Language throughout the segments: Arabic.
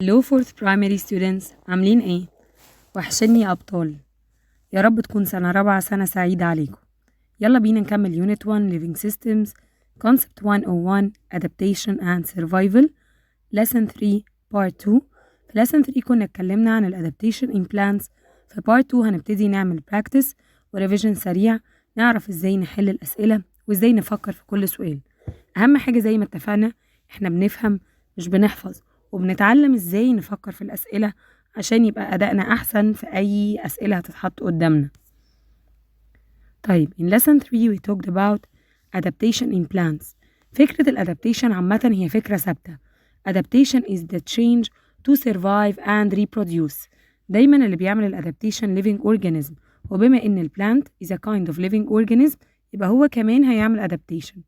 Hello fourth primary students، عاملين ايه؟ وحشني يا أبطال. يا رب تكون سنة رابعة سنة سعيدة عليكم. يلا بينا نكمل Unit 1 Living Systems Concept 101 Adaptation and Survival Lesson 3 Part 2. في Lesson 3 كنا اتكلمنا عن Adaptation in Plants. في Part 2 هنبتدي نعمل Practice وريفيجن سريع، نعرف ازاي نحل الأسئلة وازاي نفكر في كل سؤال. أهم حاجة زي ما اتفقنا احنا بنفهم مش بنحفظ، وبنتعلم ازاي نفكر في الأسئلة عشان يبقى أدائنا أحسن في أي أسئلة هتتحط قدامنا. طيب in lesson 3 we talked about adaptation in plants. فكرة الادابتيشن عامة هي فكرة ثابتة. adaptation is the change to survive and reproduce. دايما اللي بيعمل الادابتيشن living organism، وبما ان البلانت is a kind of living organism يبقى هو كمان هيعمل adaptation.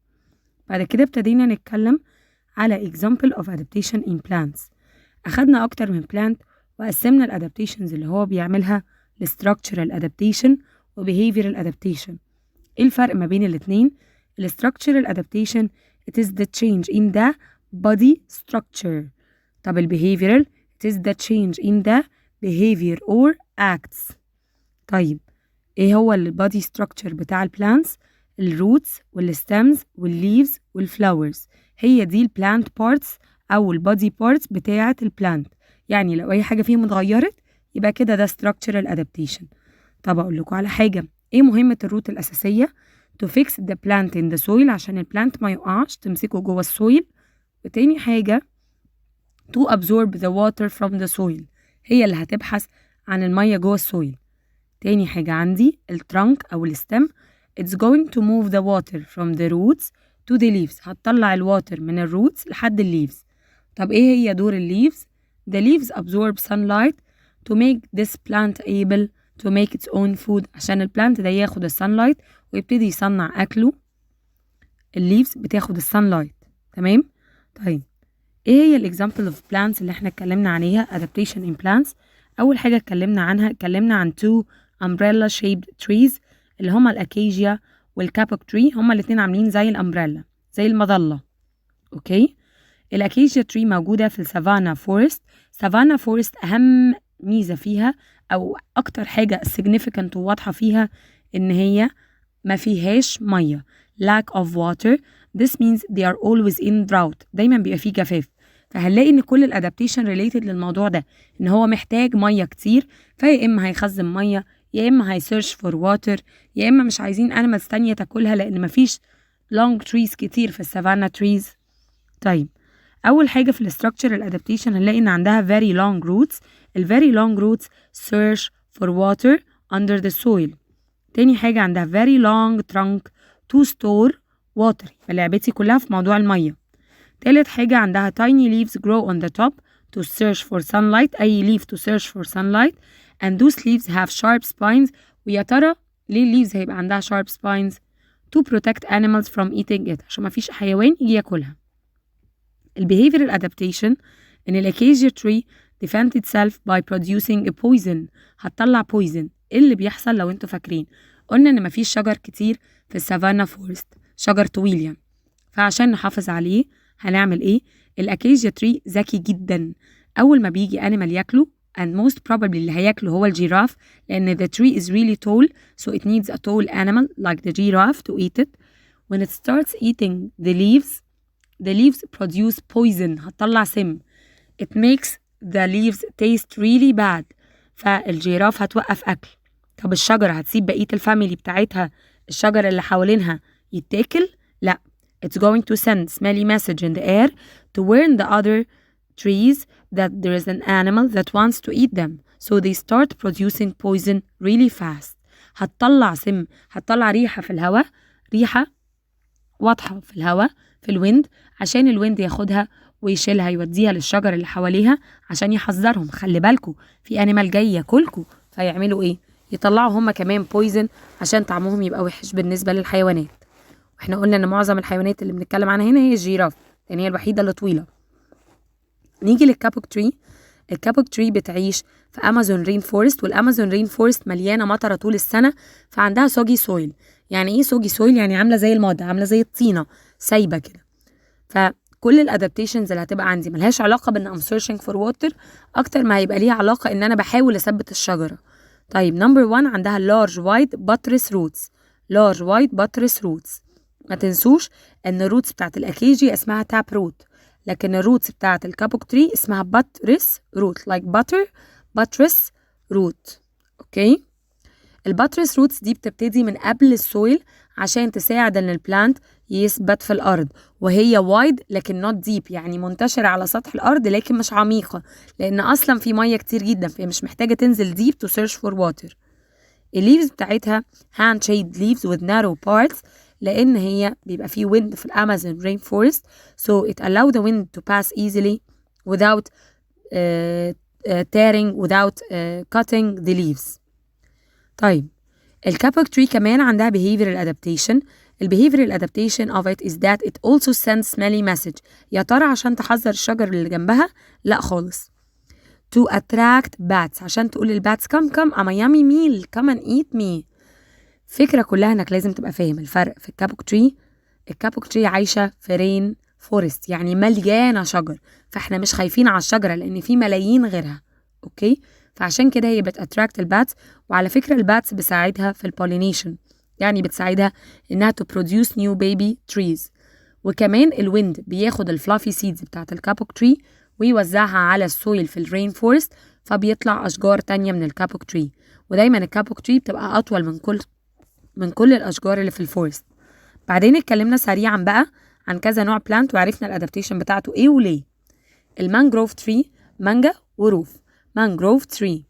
بعد كده ابتدينا نتكلم على example of adaptation in plants. أخدنا أكتر من plant وقسمنا الادابتيشنز اللي هو بيعملها لstructural adaptation و behavioral adaptation. إيه الفرق ما بين الاتنين؟ structural adaptation it is the change in the body structure. طب behavioral it is the change in the behavior or acts. طيب إيه هو body structure بتاع البلانتس؟ الروتس والستمز والليفز والفلاورز، هي دي البلانت بارتس أو البادي بارتس بتاعة البلانت. يعني لو أي حاجة فيهم اتغيرت يبقى كده ده structural adaptation. طب أقول لكم على حاجة، إيه مهمة الروت الأساسية؟ to fix the plant in the soil عشان البلانت ما يقعش، تمسكه جوه السويل. وتاني حاجة to absorb the water from the soil، هي اللي هتبحث عن المية جوه السويل. تاني حاجة عندي الترانك أو الستم it's going to move the water from the roots to the leaves، هتطلع الواتر من الروتس لحد الليفز. طب إيه هي دور الليفز؟ the leaves absorb sunlight to make this plant able to make its own food، عشان البلانت ده ياخد السانلايت ويبتدي يصنع أكله. الليفز بتاخد السانلايت، تمام؟ طيب إيه هي الإكزامبل of plants اللي إحنا اتكلمنا عليها adaptation in plants؟ أول حاجة اتكلمنا عن two umbrella shaped trees اللي هما الأكيجيا والكابوك تري، هما الاتنين عاملين زي الأمبريلا زي المظلة. أوكي؟ الأكيجيا تري موجودة في السافانا فورست. سافانا فورست أهم ميزة فيها أو أكتر حاجة significant وواضحة فيها إن هي ما فيهاش مية، lack of water. This means they are always in drought، دايما بيبقى فيه جفاف. فهنلاقي إن كل الادابتيشن related للموضوع ده إن هو محتاج مية كتير، فيا إما هيخزن مية يا إما هيسيرش فور واتر، يا إما مش عايزين animals تانية تاكلها لأن مفيش long trees كتير في السافانا trees. طيب أول حاجة في structural adaptation هنلاقي إن عندها very long roots. very long roots search for water under the soil. تاني حاجة عندها very long trunk to store water، فلعبتي كلها في موضوع المية. تالت حاجة عندها tiny leaves grow on the top to search for sunlight، أي leaf to search for sunlight and those leaves have sharp spines. ويا ترى ليه leaves هيبقى عندها sharp spines؟ to protect animals from eating it، عشان مفيش حيوان يجي ياكلها. behavioral adaptation إن الأكيجيا tree defend itself by producing a poison، هتطلع poison. إيه اللي بيحصل لو انتوا فاكرين؟ قلنا إن مفيش شجر كتير في السافانا فورست، شجر طويل يعني، فعشان نحافظ عليه هنعمل إيه؟ الأكيجيا tree ذكي جدا، أول ما بيجي animal ياكله and most probably اللي هياكله هو الجيراف لأن the tree is really tall so it needs a tall animal like the giraffe to eat it. When it starts eating the leaves produce poison، هتطلع سم. It makes the leaves taste really bad، فالجيراف هتوقف أكل. طب الشجرة هتسيب بقية الفاميلي بتاعتها، الشجرة اللي حوالينها يتاكل؟ لا، it's going to send smelly message in the air to warn the other trees that there is an animal that wants to eat them so they start producing poison really fast. هتطلع سم، هتطلع ريحة في الهواء، ريحة واضحة في الهواء في الويند، عشان الويند ياخدها ويشيلها يوديها للشجر اللي حواليها عشان يحذرهم خلي بالكوا في انيمال جاي ياكلكوا. فيعملوا ايه؟ يطلعوا هما كمان بويزن عشان طعمهم يبقى وحش بالنسبة للحيوانات. واحنا قلنا ان معظم الحيوانات اللي بنتكلم عنها هنا هي الجيراف لان هي الوحيدة اللي طويلة. نيجي للكابوك تري. الكابوك تري بتعيش في امازون رين فورست، والامازون رين فورست مليانة مطرة طول السنة، فعندها سوجي سويل. يعني ايه سوجي سويل؟ يعني عاملة زي المادة، عاملة زي الطينة سايبة كده. كل الادابتيشنز اللي هتبقى عندي ملهاش علاقه بان I'm searching for water اكتر ما هيبقى ليها علاقه ان انا بحاول اثبت الشجره. طيب نمبر 1 عندها large wide buttress roots. large wide buttress roots. ما تنسوش ان الروتس بتاعت الاكيجي اسمها تاب روت، لكن الروتس بتاعت الكابوك تري اسمها buttress root like butter buttress root. اوكي. الباترس روتس دي بتبتدي من قبل السويل عشان تساعد ان البلانت يثبت في الارض، وهي وايد لكن نوت ديب، يعني منتشرة على سطح الارض لكن مش عميقة، لان اصلا في مية كتير جدا فهي مش محتاجة تنزل ديب to search for water. الليفز بتاعتها hand shaped leaves with narrow parts، لان هي بيبقى فيه wind في الامازون rain forest so it allow the wind to pass easily without tearing without cutting the leaves. طيب الكابوك تري كمان عندها behavioral adaptation. behavioral adaptation of it is that it also sends smelly message. يا ترى عشان تحذر الشجر اللي جنبها؟ لا خالص. to attract bats، عشان تقول للباتس come come I'm a yummy meal come and eat me. فكرة كلها انك لازم تبقى فاهم الفرق في الكابوك تري. الكابوك تري عايشة في رين فورست، يعني مليانة شجر، فاحنا مش خايفين على الشجرة لان في ملايين غيرها. اوكي، فعشان كده هي بتأتراكت الباتس. وعلى فكرة الباتس بتساعدها في البولينيشن، يعني بتساعدها انها to produce new baby trees. وكمان الويند بياخد الفلافي سيدز بتاعت الكابوك تري ويوزعها على السويل في الرين فورست، فبيطلع أشجار تانية من الكابوك تري. ودايما الكابوك تري بتبقى أطول من كل الأشجار اللي في الفورست. بعدين اتكلمنا سريعا بقى عن كذا نوع بلانت وعرفنا الادابتيشن بتاعته ايه وليه. المانجروف تري، مانجا وروف. mangrove tree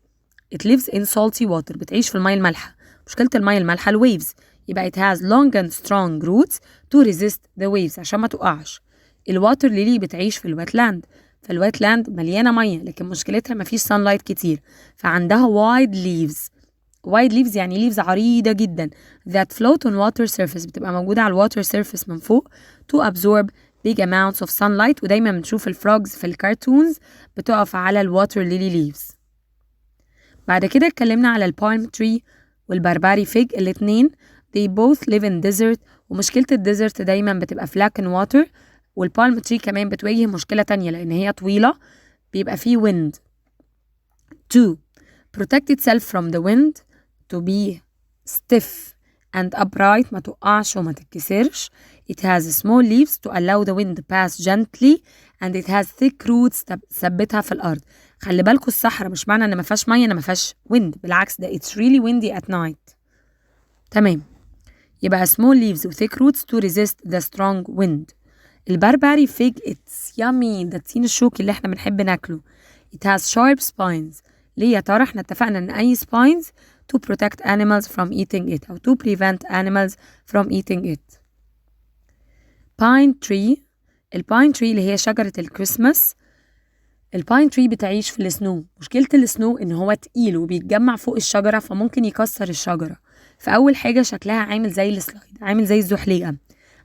it lives in salty water، بتعيش في المية المالحة. مشكلة المية المالحة الويفز، يبقى it has long and strong roots to resist the waves عشان ما تقعش. الواتر ليلي بتعيش في الويت لاند، فالويت لاند مليانة مية لكن مشكلتها مفيش sunlight كتير، فعندها wide leaves. wide leaves يعني leaves عريضة جدا that float on water surface، بتبقى موجودة على الواتر surface من فوق to absorb big amounts of sunlight. ودايما بنشوف الفروجز في الكرتونز بتقف على الواتر ليلي ليفز. بعد كده اتكلمنا على البالم تري والبربري فيج. الاتنين they both live in desert، ومشكلة الديزرت دايما بتبقى flack in water. والبالم تري كمان بتواجه مشكلة تانية لأن هي طويلة بيبقى فيه wind. 2 protect itself from the wind to be stiff and upright، ما تقعش وما تتكسرش. It has small leaves to allow the wind to pass gently and it has thick roots تثبتها في الأرض. خلي بالكوا الصحراء مش معنى إن ما فيهاش مية إن ما فيهاش wind، بالعكس ده it's really windy at night. تمام، يبقى small leaves و thick roots to resist the strong wind. البربري فيج it's yummy، ده التين الشوكي اللي احنا بنحب ناكله. It has sharp spines. ليه يا ترى؟ احنا اتفقنا إن أي spines to protect animals from eating it أو to prevent animals from eating it. pine tree. الباين تري اللي هي شجرة الكريسماس. الباين تري بتعيش في السنو. مشكلة السنو إن هو تقيل وبيتجمع فوق الشجرة فممكن يكسر الشجرة. فأول حاجة شكلها عامل زي السلايد، عامل زي الزحليقة،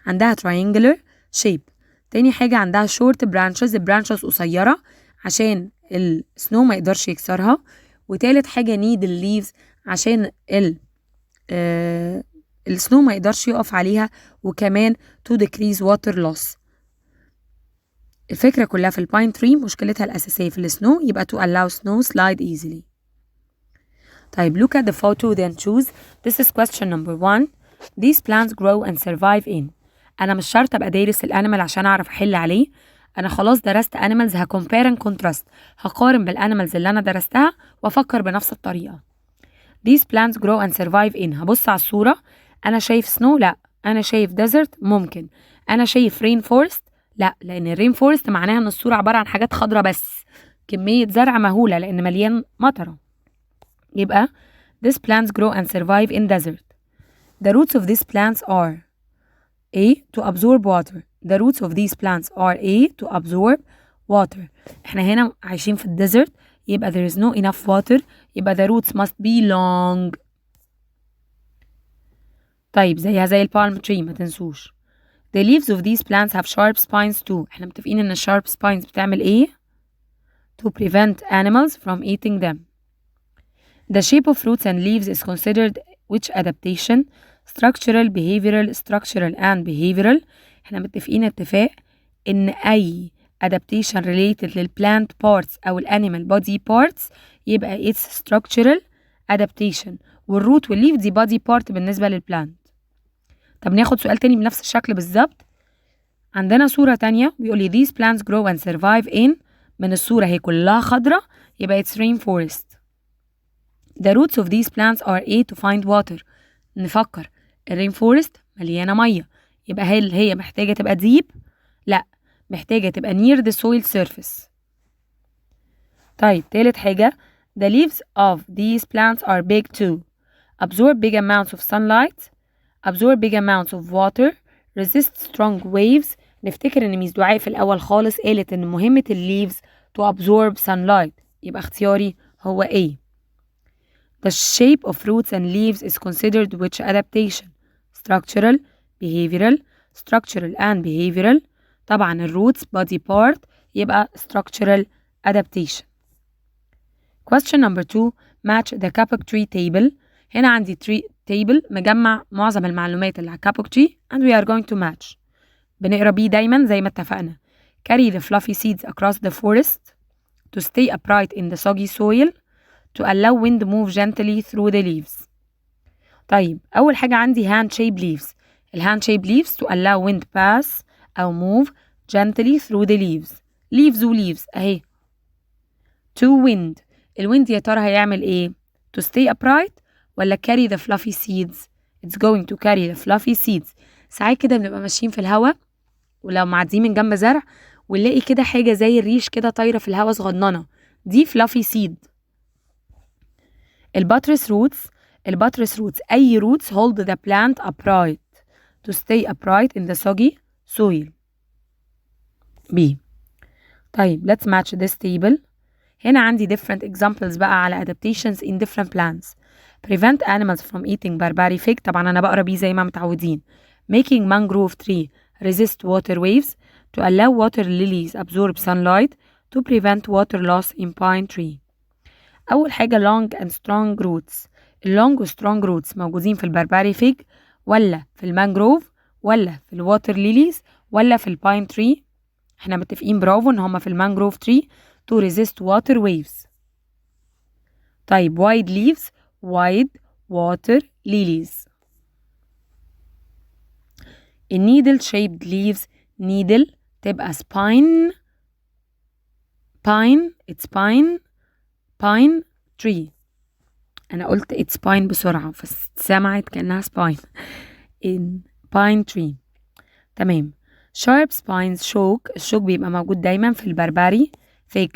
عندها triangular shape. تاني حاجة عندها short branches، البرانشز قصيرة عشان السنو ما يقدرش يكسرها. وتالت حاجة needle leaves عشان السنو ما يقدرش يقف عليها، وكمان to decrease water loss. الفكرة كلها في الباين تري مشكلتها الأساسية في السنو، يبقى to allow snow slide easily. طيب look at the photo then choose. This is question number 1. These plants grow and survive in. أنا مش شرط أبقى دارس الأنيمال عشان أعرف أحل عليه. أنا خلاص درست animals، هcompare and contrast، هقارن بالأنيمالز اللي أنا درستها وأفكر بنفس الطريقة. These plants grow and survive in. هبص على الصورة، أنا شايف سنو؟ لا. أنا شايف desert؟ ممكن. أنا شايف rain forest؟ لا، لأن الرين فورست معناها إن الصورة عبارة عن حاجات خضرة بس، كمية زرع مهولة لأن مليان مطرة. يبقى these plants grow and survive in desert. The roots of these plants are A to absorb water. The roots of these plants are A to absorb water. احنا هنا عايشين في الديزرت، يبقى there is no enough water، يبقى the roots must be long. طيب زيها زي البالم تري ما تنسوش. The leaves of these plants have sharp spines too. احنا متفقين ان sharp spines بتعمل ايه؟ To prevent animals from eating them. The shape of fruits and leaves is considered which adaptation? Structural, behavioral, structural and behavioral. احنا متفقين اتفاق إن أي adaptation related للplant parts أو الanimal body parts يبقى it's structural adaptation، والروت والليف دي body part بالنسبة للبلانت. طب ناخد سؤال تاني بنفس الشكل بالظبط. عندنا صورة تانية بيقولي these plants grow and survive in، من الصورة هي كلها خضرة يبقى it's rainforest. The roots of these plants are a to find water. نفكر الرين-فورست مليانة مية، يبقى هل هي محتاجة تبقى deep؟ لا، محتاجة تبقى near the soil surface. طيب تالت حاجة the leaves of these plants are big too. absorb big amounts of sunlight، absorb big amounts of water، resist strong waves. نفتكر ان ميس دعاء في الاول خالص قالت ان مهمة leaves to absorb sunlight، يبقى اختياري هو A. The shape of roots and leaves is considered which adaptation؟ structural، behavioral. structural and behavioral. طبعا الroots body part يبقى structural adaptation. Question number 2 match the Kapok tree table. هنا عندي tree table مجمع معظم المعلومات اللي على Kapok tree and we are going to match. بنقرا بيه دايما زي ما اتفقنا. Carry the fluffy seeds across the forest. To stay upright in the soggy soil. To allow wind move gently through the leaves. طيب أول حاجة عندي hand shape leaves. الهاند shape leaves to allow wind pass أو move gently through the leaves. leaves و leaves أهي. to wind. الwind يا ترى هيعمل إيه؟ to stay upright ولا carry the fluffy seeds؟ it's going to carry the fluffy seeds. ساعات كده بنبقى ماشيين في الهوا ولو معديين من جنب زرع ونلاقي كده حاجة زي الريش كده طايرة في الهوا صغننة، دي fluffy seed. الباترس roots أي roots hold the plant upright to stay upright in the soggy soil. B. طيب let's match this table. هنا عندي different examples بقى على adaptations in different plants. Prevent animals from eating barberry fig، طبعا أنا بقرا بيه زي ما متعودين. Making mangrove tree resist water waves. To allow water lilies absorb sunlight. To prevent water loss in pine tree. أول حاجة long and strong roots. اللونج و strong roots موجودين في البربري فيج ولا في المانجروف ولا في الواتر ليليز ولا في الباين تري؟ احنا متفقين برافو ان هما في المانجروف تري to resist water waves. طيب wide leaves wide water lilies. النيدل shaped leaves needle تبقى spine it's pine tree. أنا قلت it's pine بسرعة فسمعت كأنها spine. in pine tree. تمام. sharp spines الشوك بيبقى موجود دايما في البربري فيج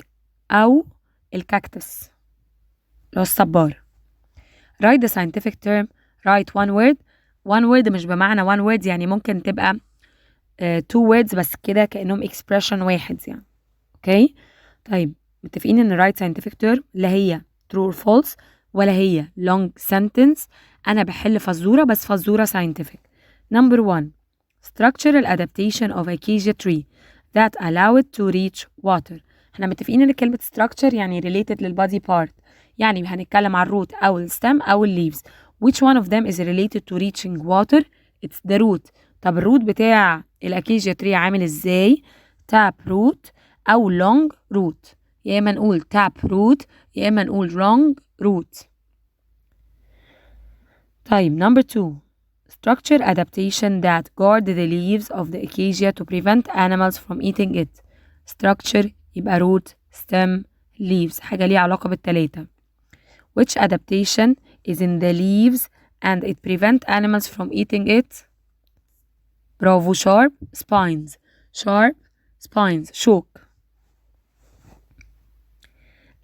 أو الكاكتس اللي هو الصبار. write the scientific term. write one word مش بمعنى one word، يعني ممكن تبقى two words بس كده كأنهم expression واحد يعني. اوكي طيب متفقين ان write scientific term لا هي true or false ولا هي long sentence. أنا بحل فزورة بس فزورة scientific. number 1 structural adaptation of acacia tree that allow it to reach water. احنا متفقين ان كلمة structure يعني related للbody part، يعني هنتكلم عن الروت أو الستم أو leaves. which one of them is related to reaching water؟ it's the root. طب الروت بتاع الأكيجيا تري عامل ازاي؟ tap root أو long root. يا إما نقول tap root يا إما نقول long root. طيب number 2 structure adaptation that guard the leaves of the acacia to prevent animals from eating it. structure يبقى root stem leaves، حاجة ليها علاقة بالتلاتة. which adaptation is in the leaves and it prevent animals from eating it؟ برافو sharp spines شوك.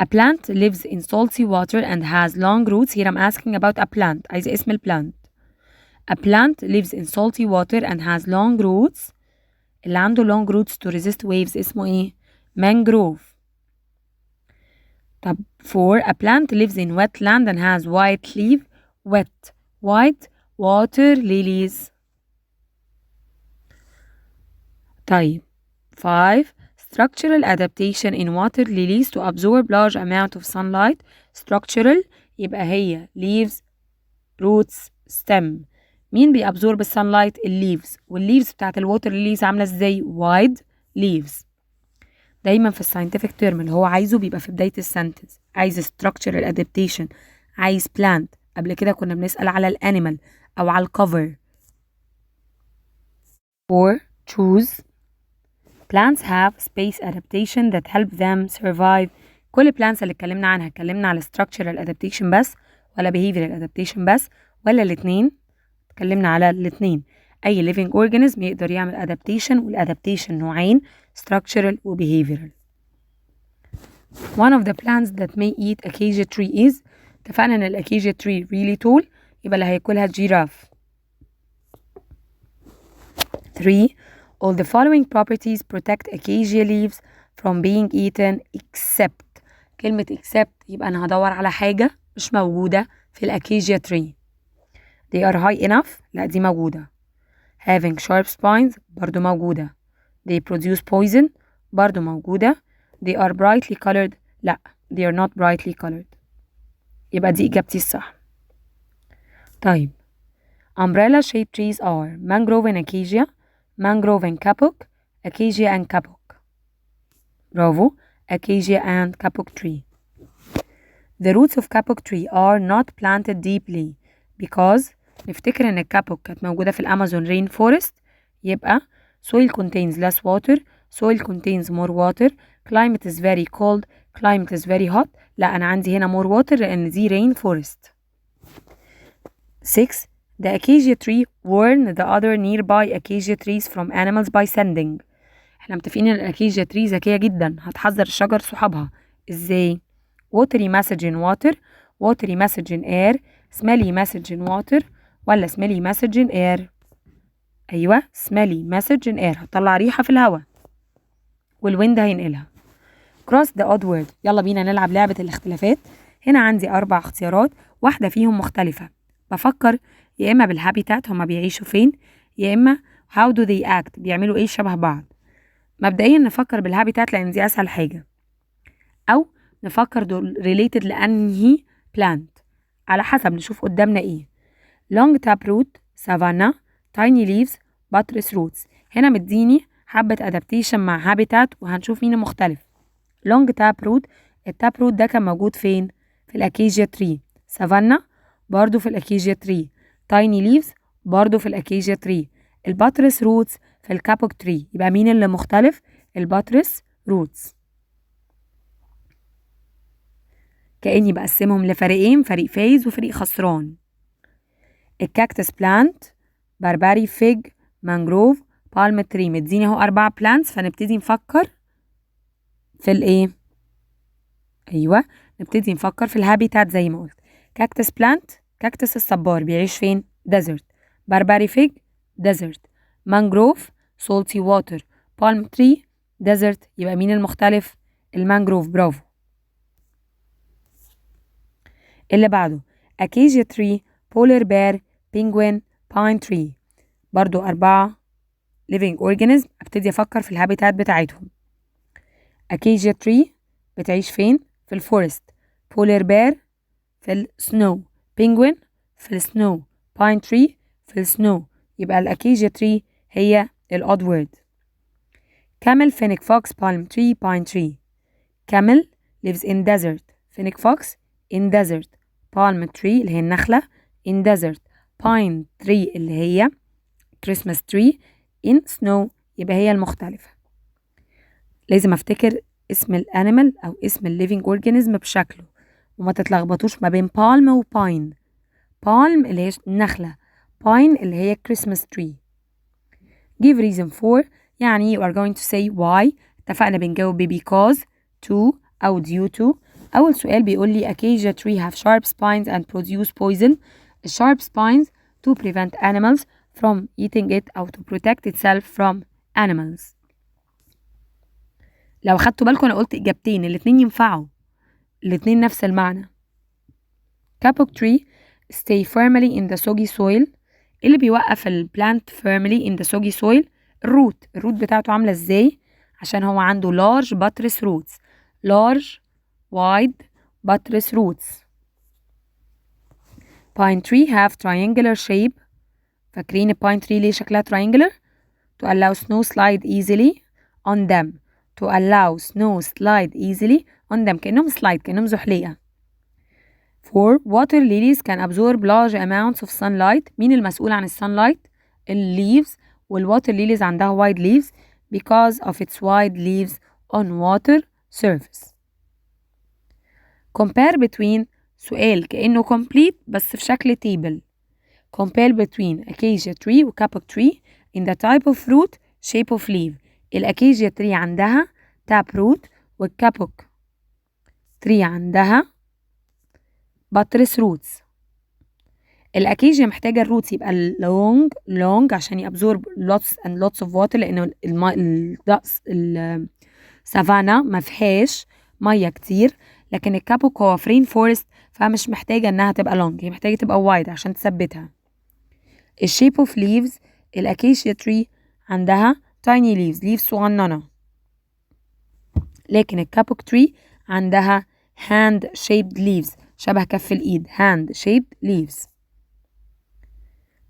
A plant lives in salty water and has long roots. Here I'm asking about a plant. عايز اسم البلانت. A plant lives in salty water and has long roots. اللي عنده long roots to resist waves اسمه ايه؟ mangrove. طب 4 a plant lives in wet land and has white leaf. white water lilies. طيب 5 structural adaptation in water lilies to absorb large amount of sunlight. structural يبقى هي leaves roots stem. مين بيابزورب السانلايت؟ الليفز. والليفز بتاعت الووتر ليليز عامله ازاي؟ wide leaves. دايما في الساينتفك تيرم اللي هو عايزه بيبقى في بداية السنتنس. عايز structural adaptation، عايز plant. قبل كده كنا بنسأل على الانيمال أو على الكفر. or choose. Plants have space adaptation that help them survive. كل plants اللي اتكلمنا عنها اتكلمنا على structural adaptation بس ولا behavioral adaptation بس ولا الاتنين؟ اتكلمنا على الاتنين. أي living organism يقدر يعمل adaptation، والadaptation نوعين structural و behavioral. One of the plants that may eat acacia tree is. اتفقنا ان acacia tree really tall، يبقى اللي هياكلها giraffe. 3. All the following properties protect acacia leaves from being eaten except. كلمة except يبقى أنا هدور على حاجة مش موجودة في الأكيجيا tree. They are high enough. لا دي موجودة. Having sharp spines برضو موجودة. They produce poison برضو موجودة. They are brightly colored. لا they are not brightly colored. يبقى دي إجابتي الصح. طيب umbrella shaped trees are mangrove and acacia, mangrove and kapok, acacia and kapok. برافو. acacia and kapok tree. The roots of kapok tree are not planted deeply because. نفتكر ان الكابوك كانت موجودة في الأمازون رين فورست، يبقى soil contains less water, soil contains more water, climate is very cold, climate is very hot. لا أنا عندي هنا more water لأن دي rain forest. 6. The acacia tree warned the other nearby acacia trees from animals by sending. احنا متفقين ان الاكيجيا تري ذكية جدا، هتحذر الشجر صحابها. ازاي؟ watery message in water, watery message in air, smelly message in water ولا smelly message in air؟ أيوة smelly message in air، هتطلع ريحة في الهواء والويند هينقلها. cross the odd word. يلا بينا نلعب لعبة الاختلافات. هنا عندي 4 اختيارات، واحدة فيهم مختلفة. بفكر يا إما بالهابيتات، هما بيعيشوا فين، يا إما how do they act، بيعملوا إيه شبه بعض. مبدئيا نفكر بالهابيتات لأن دي أسهل حاجة، أو نفكر دول related لأنهي plant، على حسب نشوف قدامنا إيه. long taproot, savanna, tiny leaves, buttress roots. هنا مديني حبة adaptation مع habitat وهنشوف مين المختلف. long taproot، التابروت ده كان موجود فين؟ في الأكيجيا تري. savanna برضو في الأكيجيا تري. tiny leaves برضو في الأكيجيا تري. الباترس روتس في الكابوك تري. يبقى مين اللي مختلف؟ الباترس روتس. كأني بقسمهم لفريقين، فريق فايز وفريق خسران. الكاكتس بلانت، بربري فيج، مانجروف، بالم تري. مديني اهو 4 بلانتس، فنبتدي نفكر في الايه؟ ايوه نبتدي نفكر في الهابيتات زي ما قلت. كاكتس بلانت، كاكتس الصبار بيعيش فين؟ ديزرت. بربري فيج ديزرت. مانجروف سولتي واتر. بالم تري ديزرت. يبقى مين المختلف؟ المانجروف. برافو. اللي بعده اكيجيا تري، بولر بير، بينجوين، باين تري. برضو 4 living organism. ابتدي افكر في الهابيتات بتاعتهم. اكيجيا تري بتعيش فين؟ في الفورست. بولر بير في السنو. بينجوين في السنو. باين تري في السنو. يبقى الاكيجيا تري هي الاود وورد. camel, fennec fox, palm tree, pine tree. camel lives in desert. fennec fox in desert. palm tree اللي هي النخلة in desert. pine tree اللي هي Christmas tree in snow. يبقى هي المختلفة. لازم افتكر اسم الانيمال او اسم الليفينج اورجانيزم بشكله وما تتلخبطوش ما بين palm و pine. palm اللي هي النخلة، pine اللي هي Christmas tree. give reason for يعني you are going to say why. اتفقنا بنجاوب because, to أو due to. أول سؤال بيقول لي acacia tree have sharp spines and produce poison. sharp spines to prevent animals from eating it أو to protect itself from animals. لو خدتوا بالكم أنا قلت إجابتين، الاتنين ينفعوا، الاتنين نفس المعنى. kapok tree stay firmly in the soggy soil. اللي بيوقف البلانت firmly in the soggy soil الروت بتاعته عاملة ازاي؟ عشان هو عنده large buttress roots. large wide buttress roots. pine tree have triangular shape. فاكرين الباين تري ليه شكلها triangular؟ to allow snow slide easily. on them to allow snow slide easily on them. كأنهم slide، كأنهم زحليقة. 4. Water lilies can absorb large amounts of sunlight. مين المسؤول عن sunlight؟ leaves. والwater lilies عندها wide leaves because of its wide leaves on water surface. compare between سؤال كأنه complete بس في شكل table. compare between acacia tree و kapok tree in the type of fruit, shape of leaf. الأكيجيا tree عندها tap root والكابوك tree عندها بطرس roots. الأكيجيا محتاجة الروتس يبقى long عشان يابزورب lots and lots of water، لأنه السافانا ما فيهاش مية كتير، لكن الكابوك هو فرين فورست فمش محتاجة انها تبقى long، هي محتاجة تبقى wide عشان تثبتها. الشيب اوف leaves الأكيشيا tree عندها tiny leaves صغننة، لكن الكابوك tree عندها hand shaped leaves شبه كف الإيد hand shaped leaves.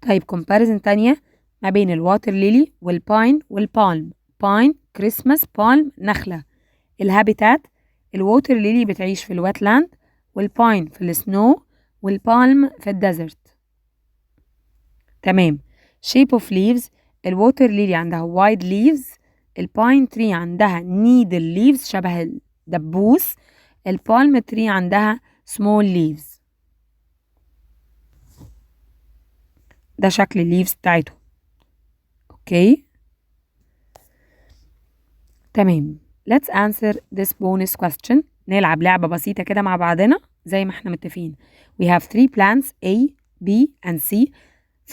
طيب comparison تانية ما بين الواتر ليلي والباين والبالم. باين كريسماس، بالم نخلة. الهابيتات الواتر ليلي بتعيش في الويتلاند، والباين في السنو، والبالم في الديزرت. تمام. shape of leaves الواتر ليلي عندها wide leaves، الباين تري عندها needle leaves شبه الدبوس، البالم تري عندها small leaves. ده شكل الليفز بتاعته. اوكي تمام. let's answer this bonus question. نلعب لعبة بسيطة كده مع بعضنا زي ما احنا متفقين. we have 3 plants A, B and C.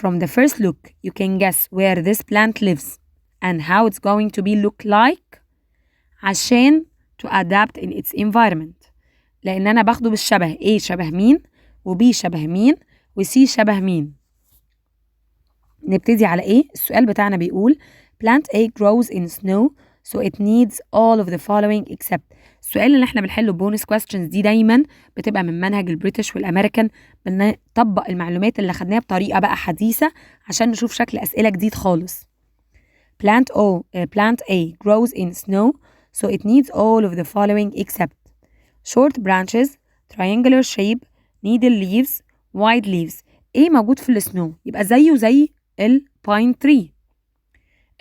from the first look you can guess where this plant lives and how it's going to be look like عشان to adapt in its environment. لأن أنا باخده بالشبه. A شبه مين و B شبه مين و C شبه مين. نبتدي على ايه؟ السؤال بتاعنا بيقول plant A grows in snow so it needs all of the following except. السؤال اللي احنا بنحله بونس questions دي دايما بتبقى من منهج البريتش والامريكان، بنطبق المعلومات اللي خدناها بطريقة بقى حديثة عشان نشوف شكل أسئلة جديد خالص. plant A grows in snow so it needs all of the following except short branches, triangular shape, needle leaves, wide leaves. ايه موجود في السنو؟ يبقى زيه زي الباين تري.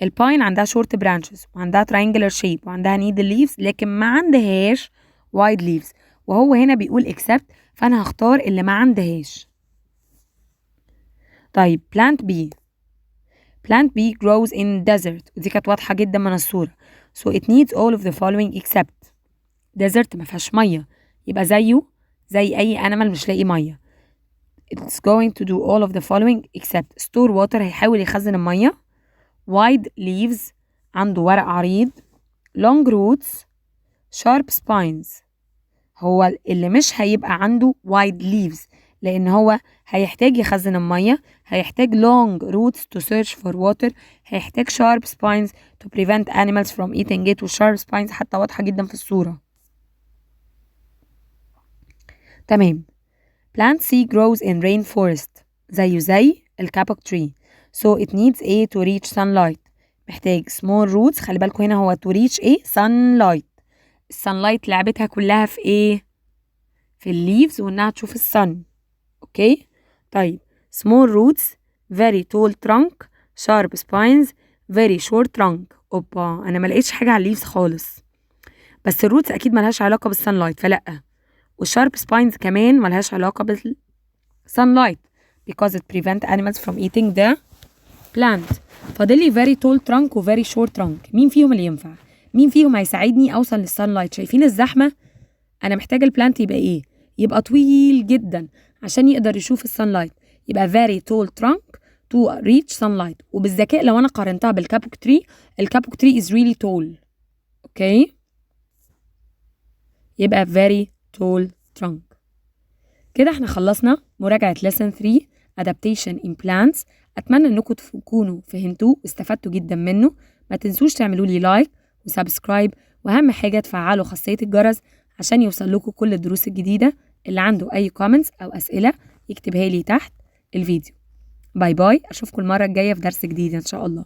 الباين عندها شورت برانشز وعندها triangular shape وعندها needle leaves لكن ما عندهاش wide leaves، وهو هنا بيقول except فأنا هختار اللي ما عندهاش. طيب plant B grows in desert، ودي كانت واضحة جدا من الصورة. so it needs all of the following except desert ما فيهاش مية، يبقى زيه زي أي animal مش لاقي مية. it's going to do all of the following except store water هيحاول يخزن المية، wide leaves عنده ورق عريض، long roots، sharp spines. هو اللي مش هيبقى عنده wide leaves لأن هو هيحتاج يخزن المية، هيحتاج long roots to search for water، هيحتاج sharp spines to prevent animals from eating it. والsharp spines حتى واضحة جدا في الصورة. تمام. plant C grows in rainforest زيه زي الكابوك tree so it needs A to reach sunlight. محتاج small roots. خلي بالكوا هنا هو to reach A sunlight. الsunlight لعبتها كلها في ايه؟ في الليفز وانها تشوف السن. اوكي طيب small roots very tall trunk sharp spines very short trunk. اوبا انا ما لقيتش حاجه على الليفز خالص، بس الروتس اكيد ملهاش علاقه بالsunlight فلا، والشارب سباينز كمان ملهاش علاقة بالsunlight because it prevent animals from eating the plant. فاضلي very tall trunk و very short trunk. مين فيهم اللي ينفع؟ مين فيهم هيساعدني أوصل للsunlight؟ شايفين الزحمة؟ أنا محتاجة البلانت يبقى إيه؟ يبقى طويل جدا عشان يقدر يشوف الsunlight، يبقى very tall trunk to reach sunlight. وبالذكاء لو أنا قارنتها بالكابوك tree، الكابوك tree is really tall. أوكي؟ يبقى very tall trunk. كده احنا خلصنا مراجعة lesson 3 Adaptation in plants. أتمنى أنكم تكونوا فهمتوه واستفدتوا جدا منه. ما تنسوش تعملوا لي لايك وسبسكرايب، وأهم حاجة تفعلوا خاصية الجرس عشان يوصل لكم كل الدروس الجديدة. اللي عنده أي comments أو أسئلة يكتبها لي تحت الفيديو. باي باي، أشوفكم المرة الجاية في درس جديد إن شاء الله.